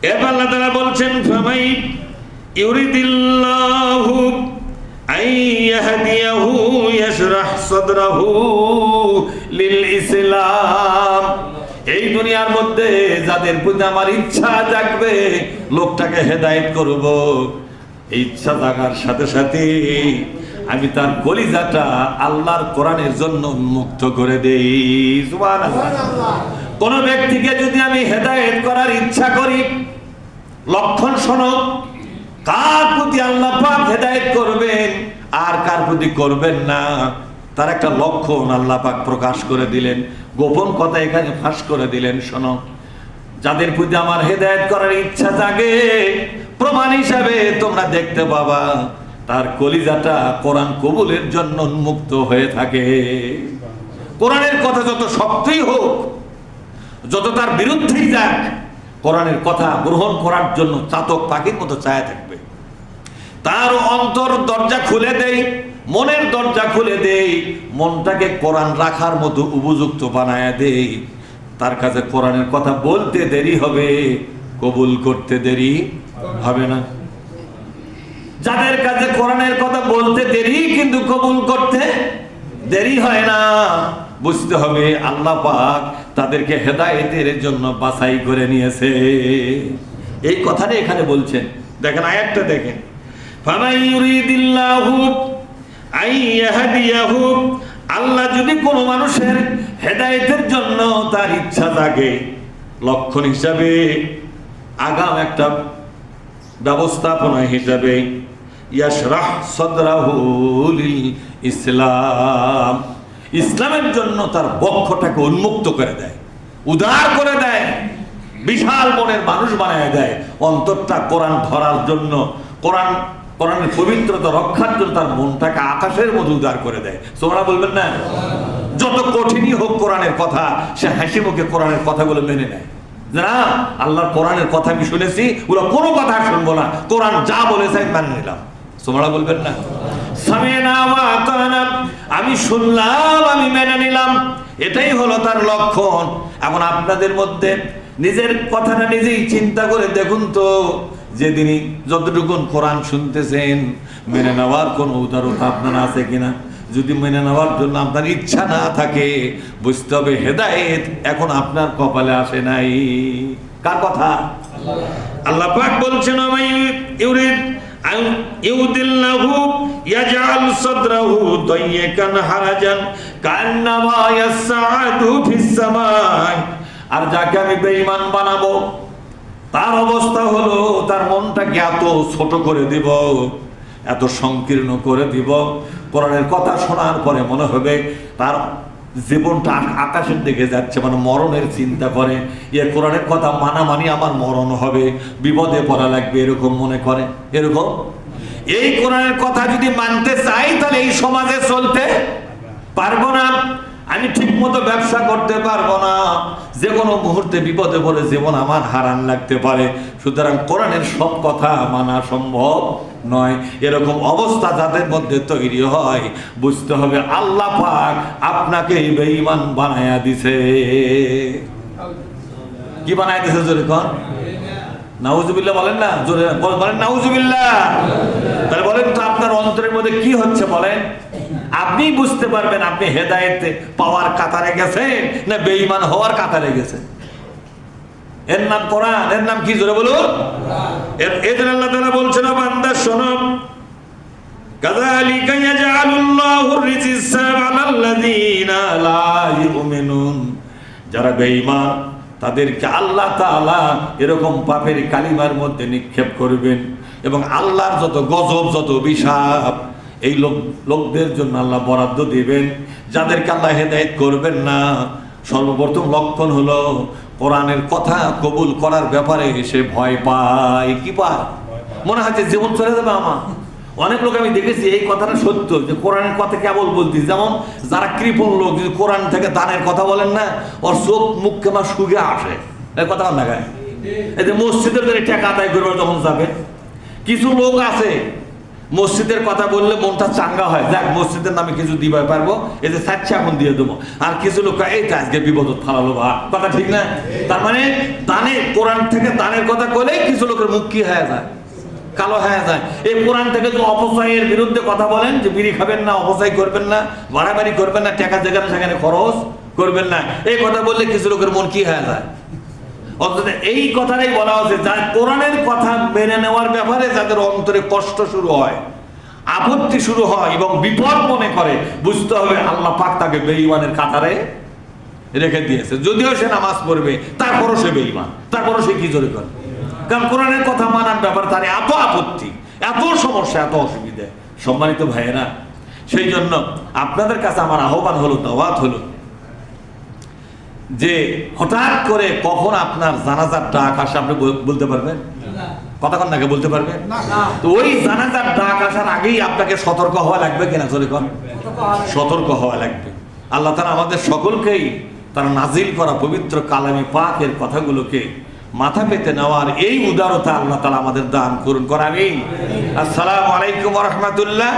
এরপর আল্লাহ তাআলা বলছেন ফামাই ইউরিদিল্লাহু আইয়াহদিয়াহু ইয়াশরাহ সাদরাহু লিল ইসলাম। এই দুনিয়ার মধ্যে যাদের প্রতি আমার ইচ্ছা জাগবে, লোকটাকে হেদায়েত করব, এই ইচ্ছা জাগার সাথে সাথে আমি তার কলিজাটা আল্লাহর কোরআনের জন্য উন্মুক্ত করে দেই। সুবহানাল্লাহ। কোন ব্যক্তিকে যদি আমি হেদায়েত করার ইচ্ছা করি, লক্ষণ শোনো, কার প্রতি আল্লাহ পাক হেদায়েত করবেন আর কার প্রতি করবেন না, তার একটা লক্ষণ আল্লাহ পাক প্রকাশ করে দিলেন, গোপন কথা এখানে ফাঁস করে দিলেন। শোনো, যাদের প্রতি আমার হেদায়েত করার ইচ্ছা জাগে, প্রমাণ হিসাবে তোমরা দেখতে পাবা তার কলিজাটা কোরআন কবুলের জন্য উন্মুক্ত হয়ে থাকে। কোরআনের কথা যত শক্তই হোক, যত তার বিরুদ্ধেই যাক, কোরআনের কথা গ্রহণ করার জন্য চাতক পাখির মতো চায় থাকবে। তার অন্তর দরজা খুলে দেই, মনের দরজা খুলে দেই, মনটাকে কোরআন রাখার মতো উপযুক্ত বানায় দেই। তার কাছে কোরআনের কথা বলতে দেরি হবে, কবুল করতে দেরি হবে না। যাদের কাছে কোরআনের কথা বলতে দেরি কিন্তু কবুল করতে দেরি হয় না, বুঝতে হবে আল্লাহ পাক তাদেরকে হেদায়েতের জন্য বাছাই করে নিয়েছে। এই কথাটা এখানে বলছেন। দেখেন আয়াতটা দেখেন, ফামাই ইউরিদিল্লাহু আইয়াহদিয়াহু, আল্লাহ যদি কোনো মানুষের হেদায়েতের জন্য তার ইচ্ছা থাকে, লক্ষণ হিসাবে আগাম একটা ব্যবস্থাপনা হিসাবে ইয়াশরাহ সাদরাহু লিল ইসলাম, ইসলামের জন্য তার বক্ষটাকে উন্মুক্ত করে দেয়, উদার করে দেয়, বিশাল মনের মানুষ বানায় দেয়। অন্তরটা কোরআন ধরার জন্য, কোরআনের পবিত্রতা রক্ষার জন্য তার মনটাকে আকাশের মতো উদার করে দেয়। তোমরা বলবেন না, যত কঠিনই হোক কোরআনের কথা, সে হাসি মুখে কোরআনের কথাগুলো মেনে নেয়। না, আল্লাহর কোরআনের কথা আমি শুনেছি, ওরা কোনো কথা শুনবো না, কোরআন যা বলেছে আমি মেনে নিলাম। তোমরা বলবেন না, সামি'না ওয়া আতা'না, আমি শুনলাম, আমি মেনে নিলাম, এটাই হলো তার লক্ষণ। এখন আপনাদের মধ্যে নিজের কথাটা নিজেই চিন্তা করে দেখুন তো, যেদিনই যতটুকু কোরআন শুনতেছেন, মেনে নেওয়ার কোনো উদারতা আপনার আছে কিনা? যদি মেনে নেওয়ার জন্য আপনার ইচ্ছা না থাকে, বুঝতে হবে হেদায়েত এখন আপনার কপালে আসে নাই। কার কথা? আল্লাহ পাক বলছেন, আমি ইউরিদ আন ইউদিল্লাহু ইয়াজআল সাদরাহু দাইয়াকান হারাজান কান্নামা ইয়াসআদু ফিস সামাই। আর যাকে আমি বেঈমান বানাবো, তার অবস্থা হলো তার মনটাকে এত ছোট করে দিব, এত সংকীর্ণ করে দিব, কোরআনের কথা শোনার পরে মনে হবে তার জীবনটা আকাশের দিকে যাচ্ছে, মানে মরণের চিন্তা করে, কোরআনের কথা মানামানি আমার মরণ হবে, বিপদে পড়া লাগবে, এরকম মনে করে। এরকম এই কোরআনের কথা যদি মানতে চাই, তাহলে এই সমাজে চলতে পারবো না, আমি ঠিক মতো ব্যবসা করতে পারবো না, যে কোনো মুহূর্তে বিপদে পড়ে জীবন আমার হারান লাগতে পারে। সুতরাং কোরআনের সব কথা মানা সম্ভব নয়। এরকম অবস্থা যাদের মধ্যে তৈরি হয়, বুঝতে হবে আল্লাহ পাক আপনাকে বেঈমান বানায়া দিছে। কি বানায়া দিছে জোরে কোন? নাউজুবিল্লাহ বলেন না, জোরে বলেন নাউজুবিল্লাহ। তাহলে বলেন তো আপনার অন্তরের মধ্যে কি হচ্ছে বলেন? আপনি বুঝতে পারবেন আপনি হেদায়েত পাওয়ার কাতারে গেছেন না বেঈমান হওয়ার কাতারে গেছেন। এর নাম কোরআন, এর নাম কি জোরে বলুন? এর আল্লাহ তাআলা বলছেন, বান্দা শোনো, কাযালিকা ইয়াজআলুল্লাহুর রিজসা আলাল্লাযীনা লা ইউমিনুন, যারা বেঈমান তাদেরকে আল্লাহ তাআলা এরকম পাপের কালিমার মধ্যে নিক্ষেপ করবেন, এবং আল্লাহর যত গজব, যত অভিশাপ এই লোকদের জন্য আল্লাহ বরাদ্দ দিবেন। যাদেরকে আল্লাহ হেদায়েত করবেন না, সর্বপ্রথম লক্ষণ হলো কোরআনের কথা কবুল করার ব্যাপারে সে ভয় পায়। কি পায়? মনে হয় যে জীবন চলে যাবে আমার। অনেক লোক আমি দেখেছি এই কথাটা সত্য, যে কোরআনের কথা কেবল বলতি, যেমন যারা কৃপণ লোক, যদি কোরআন থেকে দানের কথা বলেন না, ওর চোখ মুখ কেমন শুকে আসে, এই কথা লাগায়। এই যে মসজিদের জন্য টাকা আদায় করবে তখন যাবে। কিছু লোক আছে মসজিদের কথা বললে মনটা চাঙ্গা হয়, যাক মসজিদের নামে কিছু দিবা পারবো, এই যে সাচ্চা এখন দিয়ে দেবো। আর কিছু লোক এই তো আজকে বিপদত ফালালো বা কথা ঠিক না। তার মানে দানে, কোরআন থেকে দানের কথা বলেই কিছু লোকের মুখ কি হয়ে যায়, কালো হয়ে যায়। এই কোরআন থেকে যদি অপচয়ের বিরুদ্ধে কথা বলেন যে বিড়ি খাবেন না, অপচয় করবেন না, বাড়াবাড়ি করবেন না, টাকা যেখানে সেখানে খরচ করবেন না, এই কথা বললে কিছু লোকের মন কি হয়ে যায়। অর্থাৎ এই কথাটাই বলা হচ্ছে, যা কোরআনের কথা মেনে নেওয়ার ব্যাপারে যাদের অন্তরে কষ্ট শুরু হয়, আপত্তি শুরু হয় এবং বিপদ মনে করে, বুঝতে হবে আল্লাহ পাক তাকে বেঈমানের কাতারে রেখে দিয়েছে। যদিও সে নামাজ পড়বে, তারপরও সে বেঈমান, তারপরও সে কি জোরে করে। কারণ কোরআনের কথা মানার ব্যাপারে তার এত আপত্তি, এত সমস্যা, এত অসুবিধা। সম্মানিত ভাইয়েরা, সেই জন্য আপনাদের কাছে আমার আহ্বান হলো, দাওয়াত হলো, যে হঠাৎ করে কখন আপনার জানাজার ডাক আসে আপনি বলতে পারবেন? কতক্ষণ আগে বলতে পারবেন? তো ওই জানাজার ডাক আসার আগেই আপনাকে সতর্ক হওয়া লাগবে কিনা, জোরে কর। সতর্ক হওয়া লাগবে। আল্লাহ তাআলা আমাদের সকলকেই তার নাজিল করা পবিত্র কালামে পাকের কথাগুলোকে মাথা পেতে নেওয়ার এই উদারতা আল্লাহ তাআলা আমাদের দান করুন। আমিন। আসসালামু আলাইকুম ওয়া রাহমাতুল্লাহ।